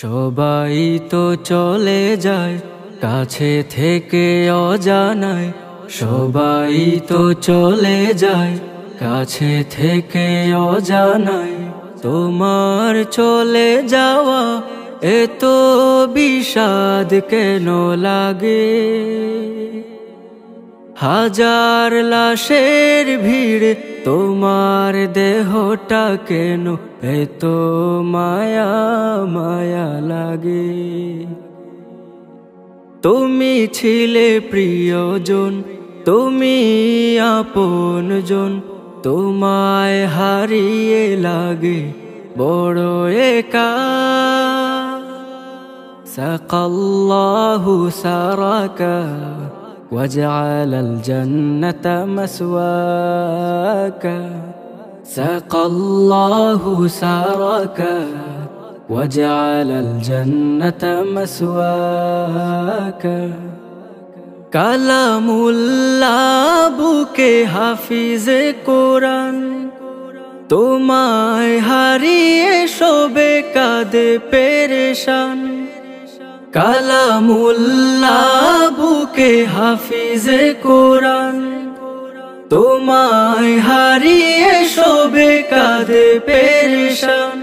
সবাই তো চলে যায় কাছে থেকে অজানায়, সবাই তো চলে যায় কাছে থেকে অজানায়। তোমার চলে যাওয়া এত বিষাদ কেন লাগে? হাজার লাশের ভিড় তোমার দেহটা কেন এত মায়া মায়া লাগে? তুমি ছিলে প্রিয়জন, তুমি আপনজন, তোমায় হারিয়ে লাগে বড় একা। সাকাল্লাহু সারাকা وجعل الجنة مسواك، سقى الله سارك وجعل الجنة مسواك। কালামুল্লাহ বুকে হাফিজে কোরআন, তোমায় হারিয়ে শোবে কাঁদে পেরেশান। কালামুল্লাহ বুকে হাফিজে কোরআন, তোমায় হারিয়ে শোবে কাঁদে পেরেশান।